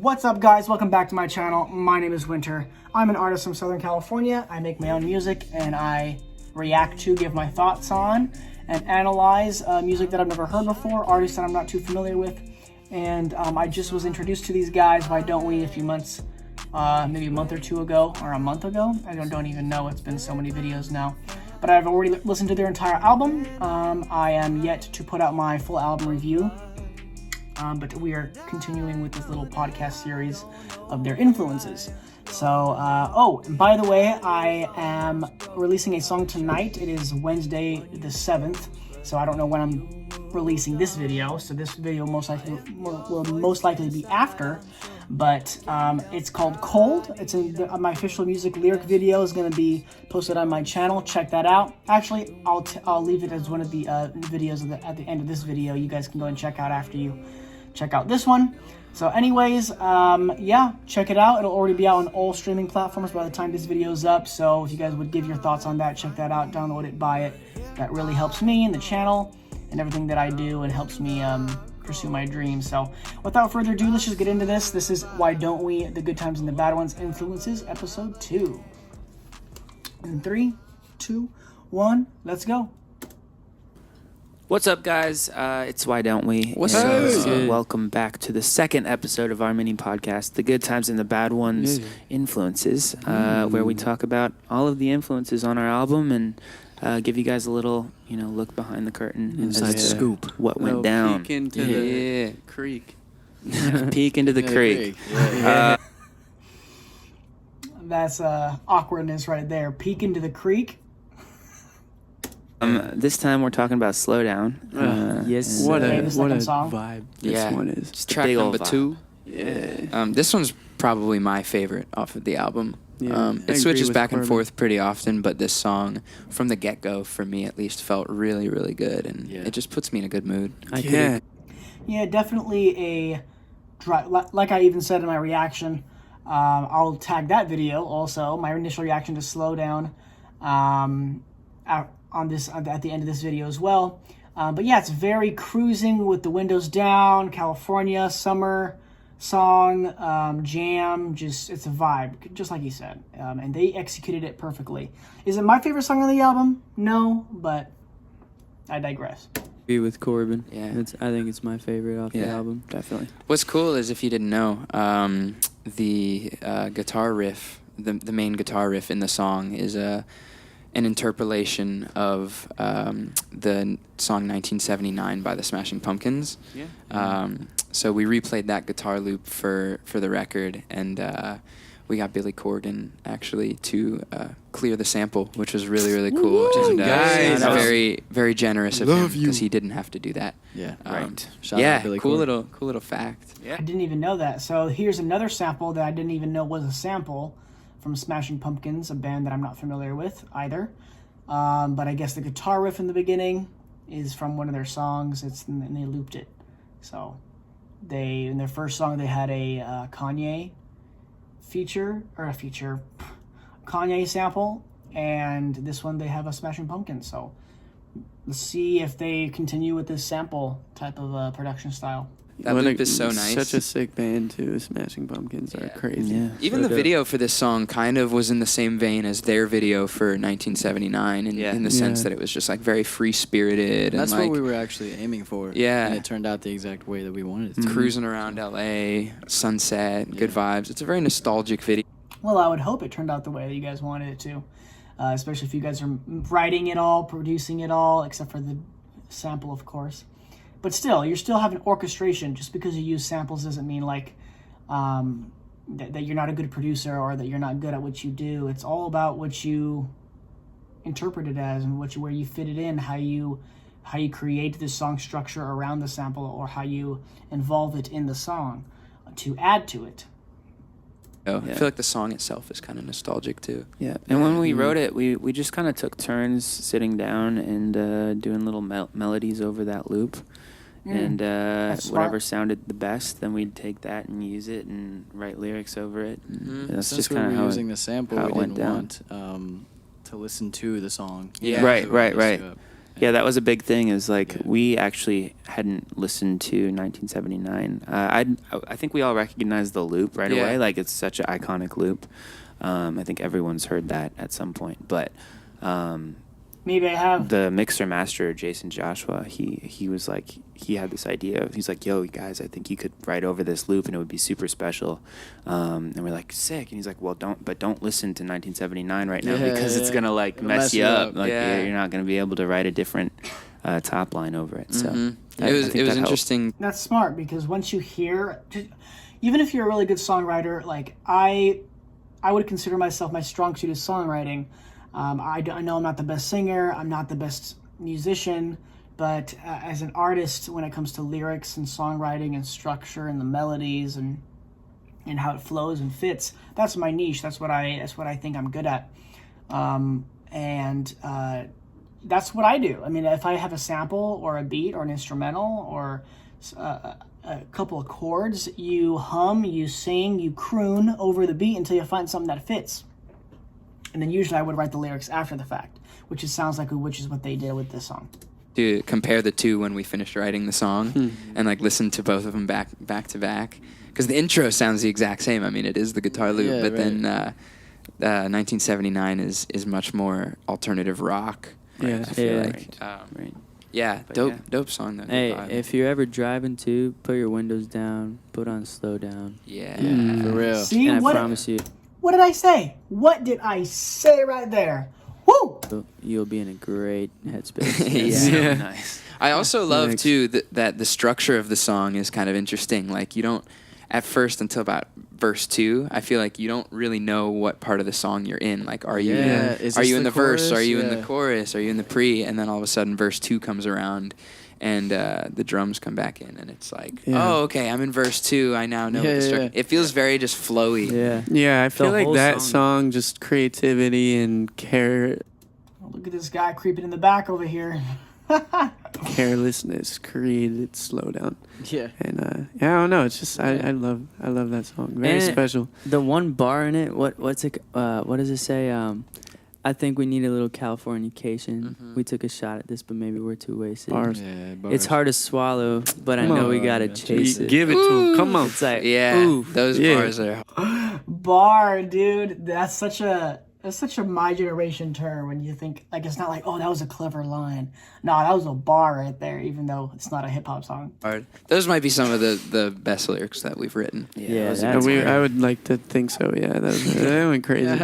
What's up, guys? Welcome back to my channel. My name is Whinter. I'm an artist from Southern California. I make my own music and I react to, give my thoughts on, and analyze music that I've never heard before, artists that I'm not too familiar with. And I just was introduced to these guys, Why Don't We, a few months, maybe a month or two ago, or a month ago. I don't even know. It's been so many videos now. But I've already listened to their entire album. I am yet to put out my full album review. But we are continuing with this little podcast series of their influences. So, and by the way, I am releasing a song tonight. It is Wednesday the 7th, so I don't know when I'm releasing this video. So this video will most likely be after, but it's called Cold. It's in my official music lyric video is going to be posted on my channel. Check that out. Actually, I'll leave it as one of the videos at the end of this video. You guys can go and check out after you check out this one. So anyways, yeah, check it out. It'll already be out on all streaming platforms by the time this video is up. So if you guys would give your thoughts on that, check that out, download it, buy it. That really helps me and the channel and everything that I do, and helps me pursue my dreams. So without further ado, let's just get into this. This is Why Don't We? The Good Times and the Bad Ones Influences, episode 2. In 3, 2, 1, let's go. What's up, guys? It's Why Don't We? What's up? Welcome back to the second episode of our mini podcast, The Good Times and the Bad Ones Influences, where we talk about all of the influences on our album and give you guys a little, look behind the curtain, inside scoop, what went down. Peek into the creek. Peek into the creek. That's awkwardness right there. Peek into the creek. This time we're talking about Slow Down. Yes. What a vibe this one is. It's Track number 2. Yeah. This one's probably my favorite off of the album. Yeah, it switches back and forth pretty often, but this song, from the get-go, for me at least, felt really, really good, and it just puts me in a good mood. Yeah, definitely a like I even said in my reaction. I'll tag that video also. My initial reaction to Slow Down. At the end of this video as well. But yeah, it's very cruising with the windows down, California, summer song, jam, it's a vibe, just like you said. And they executed it perfectly. Is it my favorite song on the album? No, but I digress. Agree with Corbin. Yeah. I think it's my favorite off the album, definitely. What's cool is, if you didn't know, the guitar riff, the main guitar riff in the song is an interpolation of the song 1979 by the Smashing Pumpkins. So we replayed that guitar loop for the record, and we got Billy Corgan actually to clear the sample, which was really, really cool. And, guys, that was very, very generous of him, because he didn't have to do that. Yeah, right. Shout out Billy cool Corgan. little fact. I didn't even know that. So here's another sample that I didn't even know was a sample from Smashing Pumpkins, a band that I'm not familiar with either. But I guess the guitar riff in the beginning is from one of their songs. And they looped it. So in their first song, they had a Kanye Kanye sample, and this one they have a Smashing Pumpkins. So let's see if they continue with this sample type of production style. That loop is so nice. Such a sick band, too. Smashing Pumpkins are crazy. Yeah. Even the video for this song kind of was in the same vein as their video for 1979, in the sense that it was just like very free-spirited. That's and what we were actually aiming for. Yeah. And it turned out the exact way that we wanted it to. Cruising around LA, sunset, good vibes. It's a very nostalgic video. Well, I would hope it turned out the way that you guys wanted it to. Especially if you guys are writing it all, producing it all, except for the sample, of course. But still, you're still having orchestration. Just because you use samples doesn't mean like that you're not a good producer or that you're not good at what you do. It's all about what you interpret it as and where you fit it in, how you create the song structure around the sample, or how you involve it in the song to add to it. I feel like the song itself is kind of nostalgic too. Yeah, and when we wrote it, we just kind of took turns sitting down and doing little melodies over that loop. And whatever sounded the best, then we'd take that and use it and write lyrics over it. That's Since just we kind were of using the sample, we didn't want to listen to the song. Yeah. Right. And Yeah, that was a big thing. Is like we actually hadn't listened to 1979. I think we all recognized the loop right away. Like it's such an iconic loop. I think everyone's heard that at some point. But maybe I have. The mixer master Jason Joshua. He was like he had this idea. He's like, "Yo, guys, I think you could write over this loop and it would be super special." And we're like, "Sick!" And he's like, "Well, don't listen to 1979 right now because it's gonna like mess you up. Like you're not gonna be able to write a different top line over it." So it was interesting. That's smart because once you hear, even if you're a really good songwriter, like I would consider myself my strong suit is songwriting. I know I'm not the best singer, I'm not the best musician, but as an artist, when it comes to lyrics and songwriting and structure and the melodies and how it flows and fits, that's my niche. That's what I think I'm good at, and that's what I do. I mean, if I have a sample or a beat or an instrumental or a couple of chords, you hum, you sing, you croon over the beat until you find something that fits. And then usually I would write the lyrics after the fact, which is what they did with this song. To compare the two when we finished writing the song and like listen to both of them back to back, because the intro sounds the exact same. I mean, it is the guitar loop, but then 1979 is much more alternative rock. Yeah, I feel like. Right. Yeah, dope song though. Hey, if you're ever driving too, put your windows down, put on slow down. Yeah, for real. See, and I promise you. What did I say? What did I say right there? Woo! You'll be in a great headspace. Yeah. Nice. I also love too that the structure of the song is kind of interesting. Like you don't at first until about verse 2. I feel like you don't really know what part of the song you're in. Like, are you in the verse? Are you in the chorus? Are you in the pre? And then all of a sudden, verse 2 comes around. And the drums come back in, and it's like, oh, okay, I'm in verse 2. I now know what the structure. It feels very just flowy. Yeah. I feel like that song, just creativity and care. Oh, look at this guy creeping in the back over here. Carelessness created slowdown. Yeah. And I don't know. It's just I love that song. Very special. The one bar in it. What's it? What does it say? I think we need a little Californication. Mm-hmm. We took a shot at this, but maybe we're too wasted. Bars. Yeah, bars. It's hard to swallow, but I know we gotta chase it. Give it to him. Come on. It's like, those bars are. Bar, dude. That's such a my generation term when you think like it's not like, oh, that was a clever line. Nah, that was a bar right there, even though it's not a hip hop song. Those might be some of the best lyrics that we've written. I would like to think so. Yeah, that went crazy.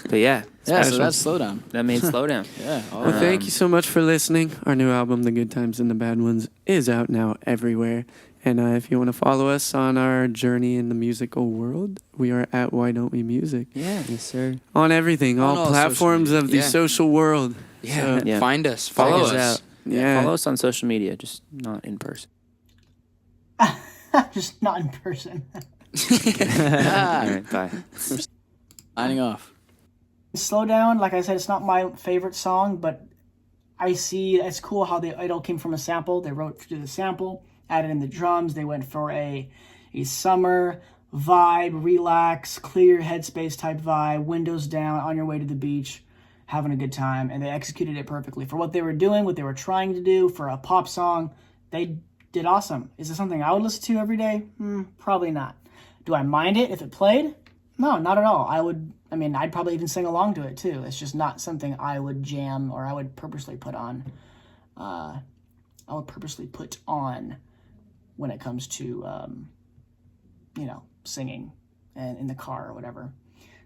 But yeah. Yeah, so that's Slowdown. That made Slowdown. Yeah. Well, thank you so much for listening. Our new album, The Good Times and the Bad Ones, is out now everywhere. And if you want to follow us on our journey in the musical world, we are at Why Don't We Music. Yeah. Yes, sir. On everything, all platforms of the social world. Yeah. So, Find us. Follow us. Yeah. Follow us on social media, just not in person. Just not in person. All right, bye. Signing off. Slow Down, like I said, it's not my favorite song, but I see it's cool how it all came from a sample. They wrote to the sample, added in the drums. They went for a summer vibe, relax, clear headspace type vibe, windows down, on your way to the beach, having a good time, and they executed it perfectly. For what they were doing, what they were trying to do, for a pop song, they did awesome. Is it something I would listen to every day? Probably not. Do I mind it if it played? No, not at all. I'd probably even sing along to it too. It's just not something I would jam or I would purposely put on. When it comes to, singing and in the car or whatever.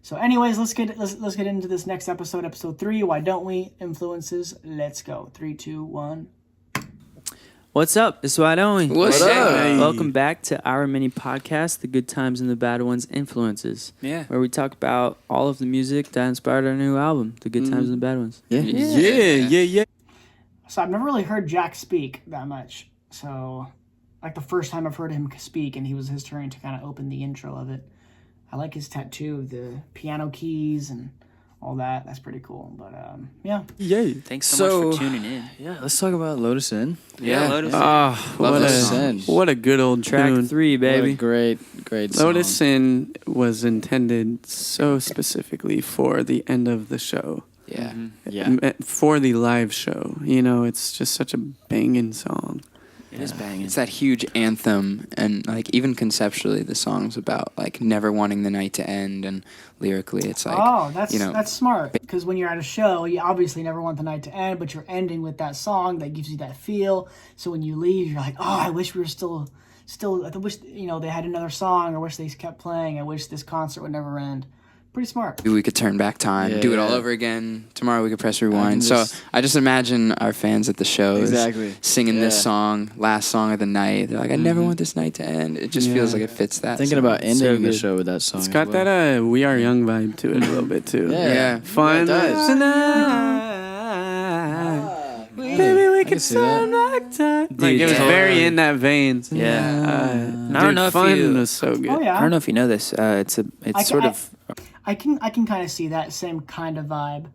So anyways, let's get into this next episode 3. Why don't we? Influences. Let's go. 3, 2, 1. What's up? It's Why Don't We? What's up? Hey. Welcome back to our mini podcast, The Good Times and the Bad Ones Influences. Yeah. Where we talk about all of the music that inspired our new album, The Good Times and the Bad Ones. Yeah. So I've never really heard Jack speak that much. So, like the first time I've heard him speak, and his turn to kind of open the intro of it. I like his tattoo of the piano keys and all that. That's pretty cool. But yeah. Thanks so much for tuning in. Yeah, let's talk about Lotus In. Lotus. Lotus In. What a good old Track tune. 3, baby. What a great song. Lotus In was intended so specifically for the end of the show. Yeah. Yeah. For the live show, you know, it's just such a banging song. It is banging. It's that huge anthem, and like even conceptually, the song's about like never wanting the night to end, and lyrically, it's like that's smart, because when you're at a show, you obviously never want the night to end, but you're ending with that song that gives you that feel. So when you leave, you're like, oh, I wish we were still. I wish they had another song. I wish they kept playing. I wish this concert would never end. Pretty smart. we could turn back time, do it all over again. Tomorrow we could press rewind. So I just imagine our fans at the shows singing this song, last song of the night. They're like, I never want this night to end. It just feels like it fits that. Thinking song. about ending the show with that song. It's got that We Are Young vibe to it a little bit too. Yeah. Fun. Maybe we could turn back time. Like it was very in that vein. Yeah. I don't know if Fun was so good. Oh yeah. I don't know if you know this. It's sort of. I can kind of see that same kind of vibe,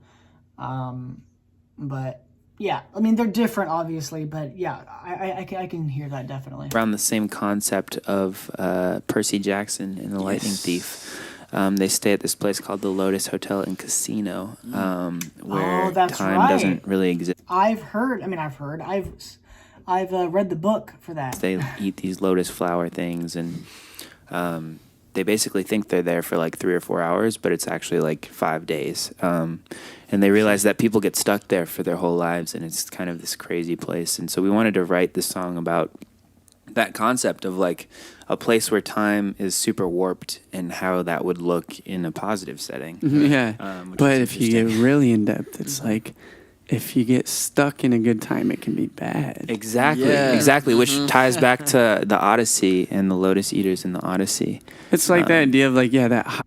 but yeah, I mean they're different, obviously, but yeah, I can hear that definitely. Around the same concept of Percy Jackson and the Lightning Thief. They stay at this place called the Lotus Hotel and Casino, where time doesn't really exist. I've read the book for that. They eat these lotus flower things, and they basically think they're there for like 3 or 4 hours, but it's actually like 5 days. And they realize that people get stuck there for their whole lives, and it's kind of this crazy place. And so we wanted to write this song about that concept of like a place where time is super warped and how that would look in a positive setting. Yeah. But if you get really in depth, it's like if you get stuck in a good time, it can be bad. Exactly, which ties back to the Odyssey and the Lotus Eaters in the Odyssey. It's like that idea of like, that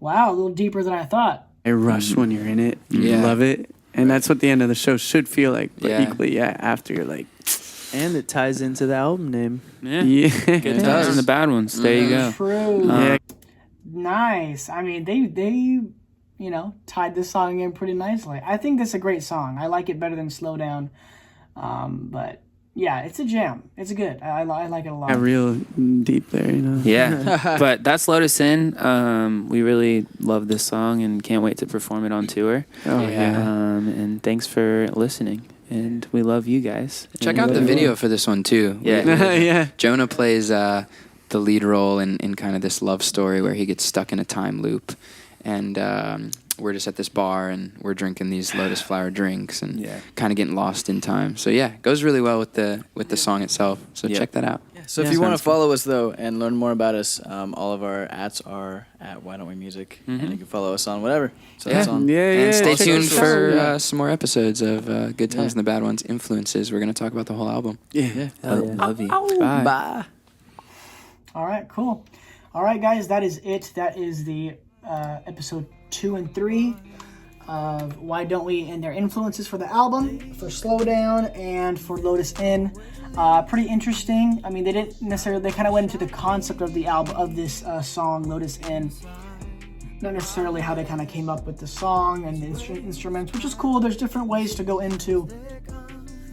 Wow, a little deeper than I thought. high rush when you're in it. You love it. And that's what the end of the show should feel like. But equally, after you're like... And it ties into the album name. Yeah. Good times and the bad ones. There you go. True. Nice. I mean, they tied this song in pretty nicely. I think this is a great song. I like it better than Slow Down. But yeah, it's a jam. It's good. I like it a lot. Got real deep there, Yeah. But that's Lotus In. We really love this song and can't wait to perform it on tour. And thanks for listening. And we love you guys. Check out the video for this one too. Yeah. Jonah plays the lead role in kind of this love story where he gets stuck in a time loop, and we're just at this bar and we're drinking these lotus flower drinks and kind of getting lost in time. So it goes really well with the song itself. So check that out. So if you want to follow us though and learn more about us, all of our @s are at Why Don't We Music, and you can follow us on whatever. So that's on. And stay tuned for some more episodes of Good Times and the Bad Ones Influences. We're gonna talk about the whole album. Love you. Bye. All right, cool. All right, guys, that is it. That is the episode 2 and 3 of Why Don't We and their influences for the album, for Slow Down, and for Lotus In. Pretty interesting. I mean, they didn't necessarily, they kind of went into the concept of the album, of this song, Lotus In. Not necessarily how they kind of came up with the song and the instruments, which is cool. There's different ways to go into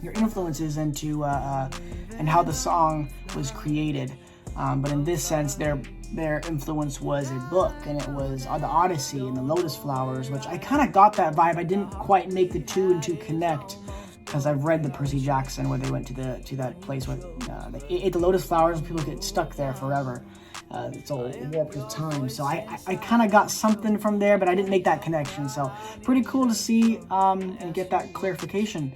your influences and to and how the song was created. But in this sense, their influence was a book, and it was the Odyssey and the Lotus Flowers, which I kind of got that vibe. I didn't quite make the two and two connect, because I've read the Percy Jackson where they went to that place where they ate the Lotus Flowers and people get stuck there forever. It's all warped with time. So I kind of got something from there, but I didn't make that connection. So pretty cool to see and get that clarification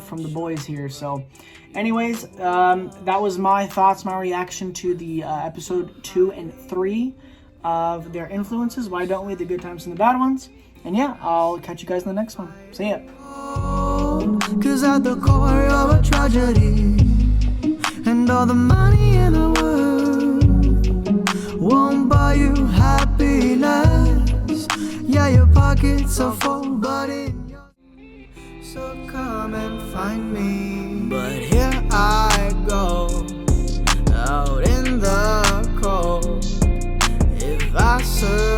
from the boys here. So anyways, that was my thoughts, my reaction to the episode 2 and 3 of their influences. Why Don't We? The Good Times and the Bad Ones. And yeah, I'll catch you guys in the next one. See ya. 'Cause at the core of a tragedy, and all the money in the world won't buy you happiness. Yeah, your pockets are full, but in your... So come and find me. But here I go, out in the cold. If I serve